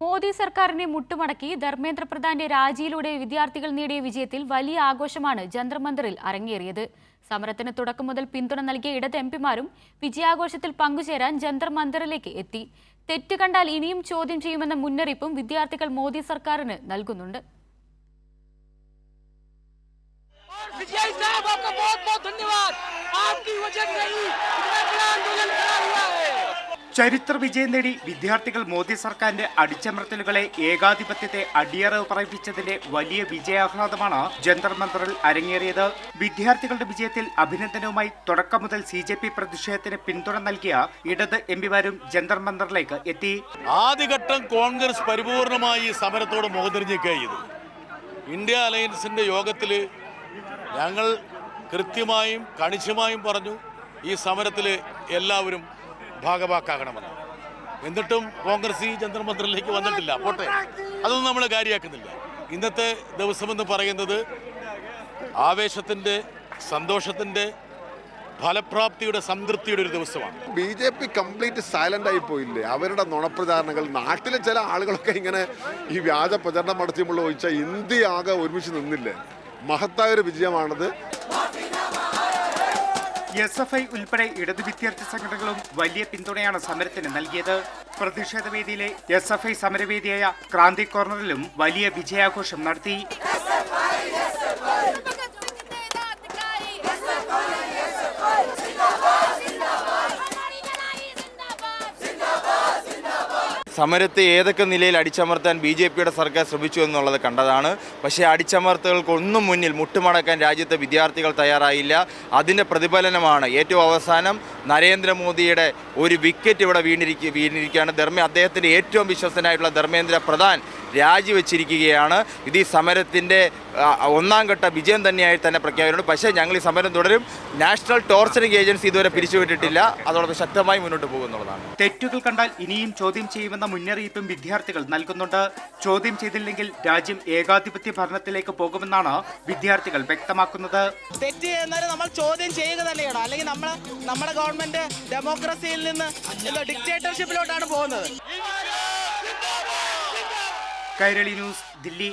മോദി സർക്കാരിനെ മുട്ടുമടക്കി ധർമ്മേന്ദ്ര പ്രധാന്റെ രാജിയിലൂടെ വിദ്യാർത്ഥികൾ നേടിയ വിജയത്തിൽ വലിയ ആഘോഷമാണ് ജന്തർ മന്ദിറിൽ അരങ്ങേറിയത്. സമരത്തിന് തുടക്കം മുതൽ പിന്തുണ നൽകിയ ഇടത് എംപിമാരും വിജയാഘോഷത്തിൽ പങ്കുചേരാൻ ജന്തർ മന്ദിറിലേക്ക് എത്തി. തെറ്റ് കണ്ടാൽ ഇനിയും ചോദ്യം ചെയ്യുമെന്ന മുന്നറിയിപ്പും വിദ്യാർത്ഥികൾ മോദി സർക്കാരിന് നൽകുന്നുണ്ട്. ചരിത്ര വിജയം നേടി വിദ്യാർത്ഥികൾ മോദി സർക്കാരിന്റെ അടിച്ചമർത്തലുകളെ, ഏകാധിപത്യത്തെ അടിയറവ് പറയിപ്പിച്ചതിന്റെ വലിയ വിജയാഹ്ലാദമാണ് ജന്തർ മന്ദിറിൽ അരങ്ങേറിയത്. വിദ്യാർത്ഥികളുടെ വിജയത്തിൽ അഭിനന്ദനവുമായി തുടക്കം മുതൽ CJP പ്രതിഷേധത്തിന് പിന്തുണ നൽകിയ ഇടത് എംപിമാരും ജന്തർ മന്ദിറിലേക്ക് എത്തി. ആദ്യഘട്ടം കോൺഗ്രസ് പരിപൂർണമായി സമരത്തോട് മുഖതിരിഞ്ഞിക്കുക ചെയ്തു. ഇന്ത്യ അലയൻസിന്റെ യോഗത്തിൽ ഞങ്ങൾ കൃത്യമായും കണിശമായും പറഞ്ഞു, ഈ സമരത്തിൽ എല്ലാവരും ഭാഗവാക്കാകണമെന്ന്. എന്നിട്ടും കോൺഗ്രസ് ഈ ജന്തർ മന്ദിറിലേക്ക് വന്നിട്ടില്ല. പോട്ടെ, അതൊന്നും നമ്മൾ കാര്യമാക്കുന്നില്ല. ഇന്നത്തെ ദിവസമെന്ന് പറയുന്നത് ആവേശത്തിൻ്റെ, സന്തോഷത്തിൻ്റെ, ഫലപ്രാപ്തിയുടെ, സംതൃപ്തിയുടെ ഒരു ദിവസമാണ്. BJP കംപ്ലീറ്റ് സൈലന്റ് ആയി പോയില്ലേ? അവരുടെ നുണപ്രചാരണങ്ങൾ, നാട്ടിലെ ചില ആളുകളൊക്കെ ഇങ്ങനെ ഈ വ്യാജ പ്രചരണം നടത്തിയുമ്പോൾ ചോദിച്ചാൽ ഇന്ത്യ ആകെ ഒരുമിച്ച് നിന്നില്ലേ? മഹത്തായൊരു വിജയമാണത്. SFI ഉൾപ്പെടെ ഇടത് വിദ്യാർത്ഥി സംഘടനകളും വലിയ പിന്തുണയാണ് സമരത്തിന് നൽകിയത്. പ്രതിഷേധവേദിയിലെ SFI സമരവേദിയായ ക്രാന്തി കോർണറിലും വലിയ വിജയാഘോഷം നടത്തി. സമരത്തെ ഏതൊക്കെ നിലയിൽ അടിച്ചമർത്താൻ BJPയുടെ സർക്കാർ ശ്രമിച്ചു എന്നുള്ളത് കണ്ടതാണ്. പക്ഷേ അടിച്ചമർത്തലുകൾക്കൊന്നും മുന്നിൽ മുട്ടുമടക്കാൻ രാജ്യത്തെ വിദ്യാർത്ഥികൾ തയ്യാറായില്ല. അതിൻ്റെ പ്രതിഫലനമാണ് ഏറ്റവും അവസാനം നരേന്ദ്രമോദിയുടെ ഒരു വിക്കറ്റ് ഇവിടെ വീണിരിക്കുകയാണ്. അദ്ദേഹത്തിൻ്റെ ഏറ്റവും വിശ്വസനായിട്ടുള്ള ധർമ്മേന്ദ്ര പ്രധാൻ രാജിവെച്ചിരിക്കുകയാണ്. ഇത് ഈ സമരത്തിൻ്റെ ഒന്നാം ഘട്ട വിജയം തന്നെയായി തന്നെ പ്രഖ്യാപിച്ചിട്ടുണ്ട്. പക്ഷേ ഞങ്ങൾ ഈ സമരം തുടരും. നാഷണൽ ടോർച്ചറിംഗ് ഏജൻസി ഇതുവരെ പിരിച്ചുവിട്ടിട്ടില്ല. അതോടൊപ്പം ശക്തമായി മുന്നോട്ട് പോകുന്നുള്ളതാണ്. തെറ്റുകൾ കണ്ടാൽ ഇനിയും ചോദ്യം ചെയ്യുമെന്ന മുന്നറിയിപ്പും വിദ്യാർത്ഥികൾ നൽകുന്നുണ്ട്. ചോദ്യം ചെയ്തില്ലെങ്കിൽ രാജ്യം ഏകാധിപത്യ ഭരണത്തിലേക്ക് പോകുമെന്നാണ് വിദ്യാർത്ഥികൾ വ്യക്തമാക്കുന്നത്. തെറ്റ് ചെയ്യുന്നവരെ നമ്മൾ ചോദ്യം ചെയ്യുക തന്നെയാണ്. അല്ലെങ്കിൽ നമ്മുടെ ഗവൺമെന്റ് ഡെമോക്രസിയിൽ നിന്ന് ഡിക്റ്റേറ്റർഷിപ്പിലോട്ടാണ് പോകുന്നത്. കൈരളി ന്യൂസ്, ദില്ലി.